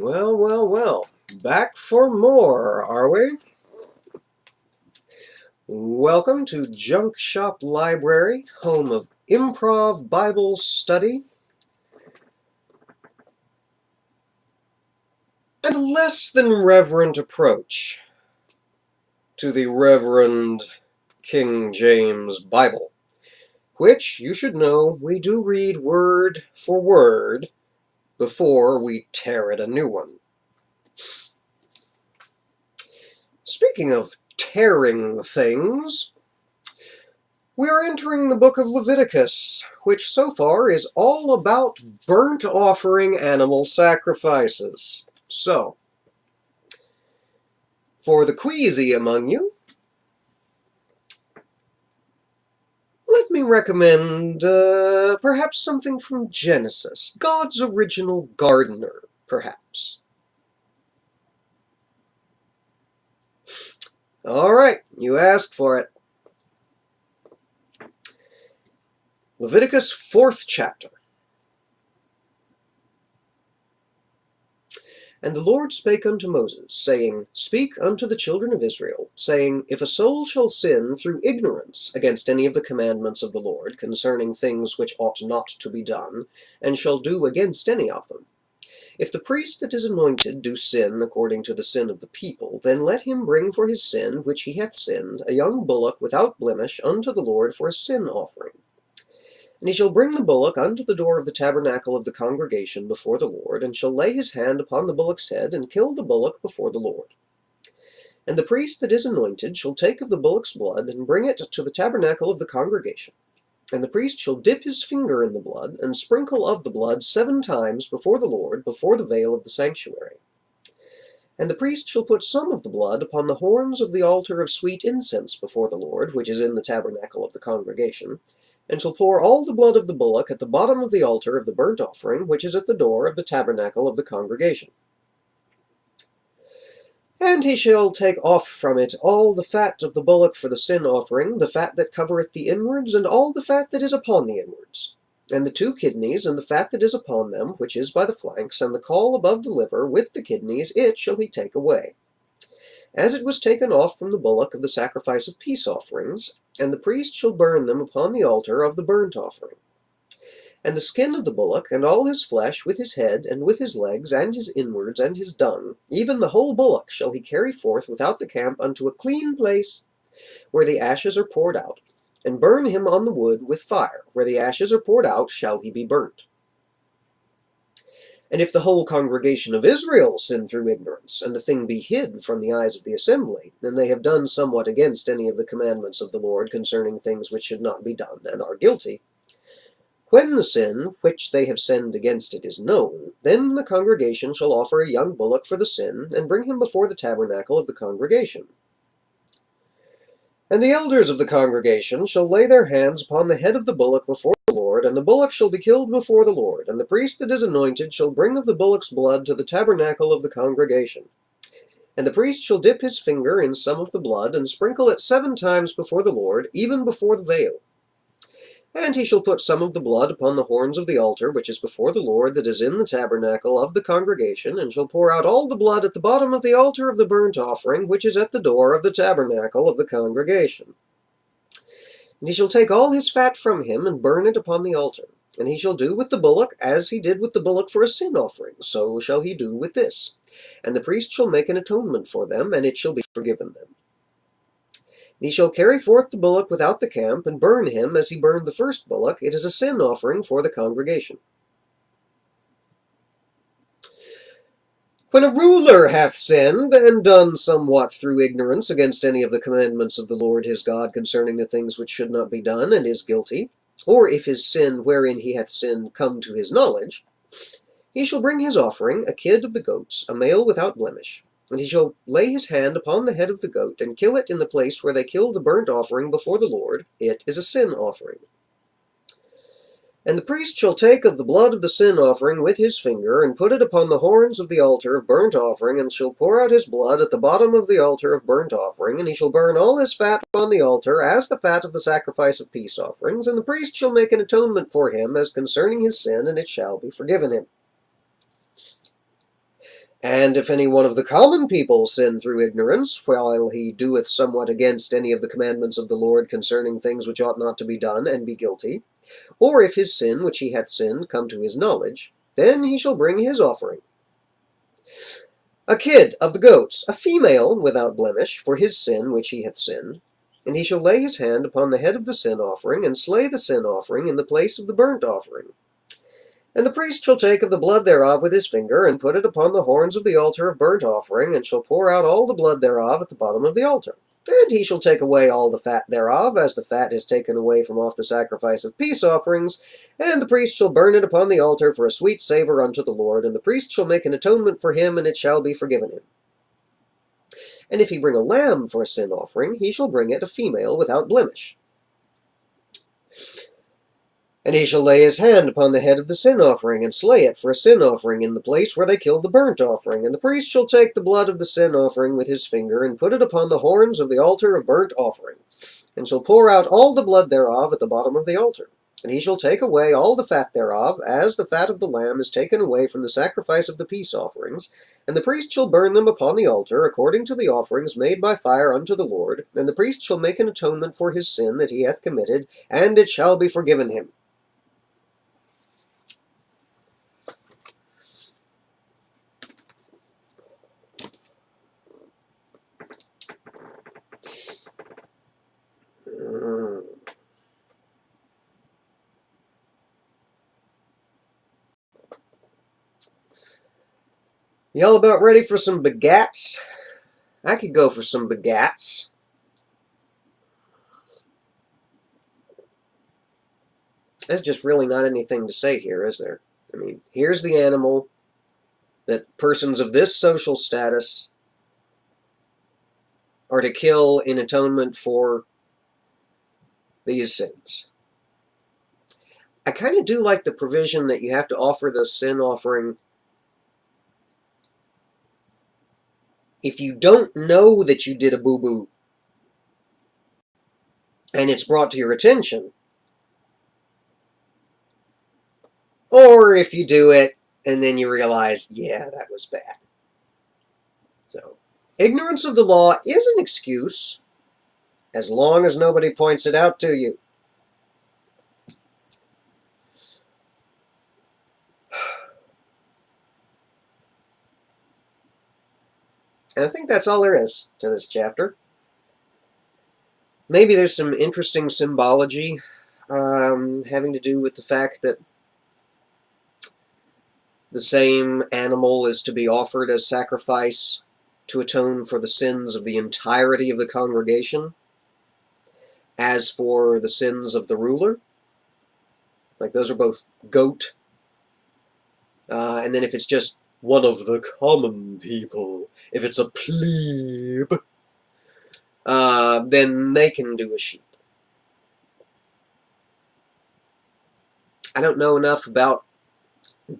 Well, well, well. Back for more, are we? Welcome to Junk Shop Library, home of Improv Bible Study and a less than reverent approach to the Reverend King James Bible, which, you should know, we do read word for word before we tear it a new one. Speaking of tearing things, we are entering the book of Leviticus, which so far is all about burnt offering animal sacrifices. So, for the queasy among you, let me recommend perhaps something from Genesis, God's original gardener, perhaps. All right, you asked for it. Leviticus 4th chapter. And the Lord spake unto Moses, saying, Speak unto the children of Israel, saying, If a soul shall sin through ignorance against any of the commandments of the Lord concerning things which ought not to be done, and shall do against any of them, if the priest that is anointed do sin according to the sin of the people, then let him bring for his sin which he hath sinned a young bullock without blemish unto the Lord for a sin offering. And he shall bring the bullock unto the door of the tabernacle of the congregation before the Lord, and shall lay his hand upon the bullock's head, and kill the bullock before the Lord. And the priest that is anointed shall take of the bullock's blood, and bring it to the tabernacle of the congregation. And the priest shall dip his finger in the blood, and sprinkle of the blood 7 times before the Lord, before the veil of the sanctuary. And the priest shall put some of the blood upon the horns of the altar of sweet incense before the Lord, which is in the tabernacle of the congregation, and shall pour all the blood of the bullock at the bottom of the altar of the burnt offering, which is at the door of the tabernacle of the congregation. And he shall take off from it all the fat of the bullock for the sin offering, the fat that covereth the inwards, and all the fat that is upon the inwards, and the 2 kidneys, and the fat that is upon them, which is by the flanks, and the caul above the liver, with the kidneys, it shall he take away, as it was taken off from the bullock of the sacrifice of peace offerings, and the priest shall burn them upon the altar of the burnt offering. And the skin of the bullock, and all his flesh, with his head, and with his legs, and his inwards, and his dung, even the whole bullock shall he carry forth without the camp unto a clean place, where the ashes are poured out, and burn him on the wood with fire. Where the ashes are poured out shall he be burnt. And if the whole congregation of Israel sin through ignorance, and the thing be hid from the eyes of the assembly, and they have done somewhat against any of the commandments of the Lord concerning things which should not be done, and are guilty, when the sin which they have sinned against it is known, then the congregation shall offer a young bullock for the sin, and bring him before the tabernacle of the congregation. And the elders of the congregation shall lay their hands upon the head of the bullock before the Lord, and the bullock shall be killed before the Lord, and the priest that is anointed shall bring of the bullock's blood to the tabernacle of the congregation. And the priest shall dip his finger in some of the blood, and sprinkle it 7 times before the Lord, even before the veil. And he shall put some of the blood upon the horns of the altar, which is before the Lord, that is in the tabernacle of the congregation, and shall pour out all the blood at the bottom of the altar of the burnt offering, which is at the door of the tabernacle of the congregation. And he shall take all his fat from him, and burn it upon the altar. And he shall do with the bullock as he did with the bullock for a sin offering, so shall he do with this. And the priest shall make an atonement for them, and it shall be forgiven them. He shall carry forth the bullock without the camp, and burn him as he burned the first bullock. It is a sin offering for the congregation. When a ruler hath sinned, and done somewhat through ignorance against any of the commandments of the Lord his God concerning the things which should not be done, and is guilty, or if his sin wherein he hath sinned come to his knowledge, he shall bring his offering, a kid of the goats, a male without blemish. And he shall lay his hand upon the head of the goat, and kill it in the place where they kill the burnt offering before the Lord. It is a sin offering. And the priest shall take of the blood of the sin offering with his finger, and put it upon the horns of the altar of burnt offering, and shall pour out his blood at the bottom of the altar of burnt offering, and he shall burn all his fat upon the altar, as the fat of the sacrifice of peace offerings, and the priest shall make an atonement for him as concerning his sin, and it shall be forgiven him. And if any one of the common people sin through ignorance, while he doeth somewhat against any of the commandments of the Lord concerning things which ought not to be done, and be guilty, or if his sin which he hath sinned come to his knowledge, then he shall bring his offering. A kid of the goats, a female without blemish, for his sin which he hath sinned. And he shall lay his hand upon the head of the sin offering, and slay the sin offering in the place of the burnt offering. And the priest shall take of the blood thereof with his finger, and put it upon the horns of the altar of burnt offering, and shall pour out all the blood thereof at the bottom of the altar. And he shall take away all the fat thereof, as the fat is taken away from off the sacrifice of peace offerings, and the priest shall burn it upon the altar for a sweet savour unto the Lord, and the priest shall make an atonement for him, and it shall be forgiven him. And if he bring a lamb for a sin offering, he shall bring it a female without blemish. And he shall lay his hand upon the head of the sin offering, and slay it for a sin offering in the place where they killed the burnt offering. And the priest shall take the blood of the sin offering with his finger, and put it upon the horns of the altar of burnt offering, and shall pour out all the blood thereof at the bottom of the altar. And he shall take away all the fat thereof, as the fat of the lamb is taken away from the sacrifice of the peace offerings. And the priest shall burn them upon the altar, according to the offerings made by fire unto the Lord. And the priest shall make an atonement for his sin that he hath committed, and it shall be forgiven him. Y'all about ready for some bagats? I could go for some bagats. There's just really not anything to say here, is there? I mean, here's the animal that persons of this social status are to kill in atonement for these sins. I kind of do like the provision that you have to offer the sin offering if you don't know that you did a boo-boo and it's brought to your attention, or if you do it and then you realize, yeah, that was bad. So, ignorance of the law is an excuse as long as nobody points it out to you. And I think that's all there is to this chapter. Maybe there's some interesting symbology having to do with the fact that the same animal is to be offered as sacrifice to atone for the sins of the entirety of the congregation, as for the sins of the ruler. Like, those are both goat. And then if it's just one of the common people, if it's a plebe, then they can do a sheep. I don't know enough about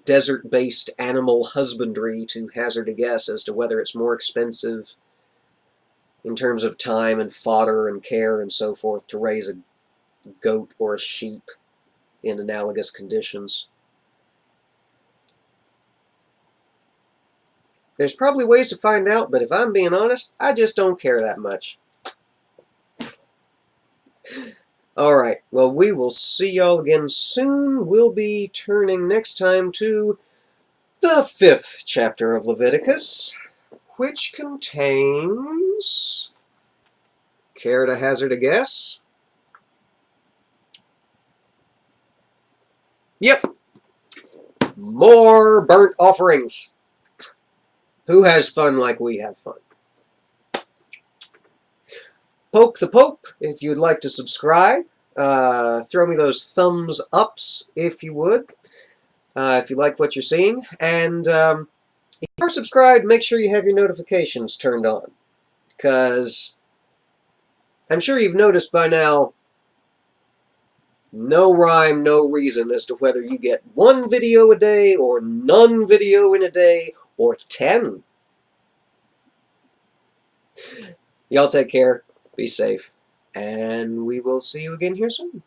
desert-based animal husbandry to hazard a guess as to whether it's more expensive in terms of time and fodder and care and so forth to raise a goat or a sheep in analogous conditions. There's probably ways to find out, but if I'm being honest, I just don't care that much. Alright, well, we will see y'all again soon. We'll be turning next time to the 5th chapter of Leviticus, which contains... Care to hazard a guess? Yep! More burnt offerings! Who has fun like we have fun? Poke the Pope if you'd like to subscribe. Throw me those thumbs ups if you would. If you like what you're seeing. And if you are subscribed, make sure you have your notifications turned on. Because I'm sure you've noticed by now, no rhyme, no reason as to whether you get 1 video a day, or none video in a day, or 10. Y'all take care, be safe, and we will see you again here soon.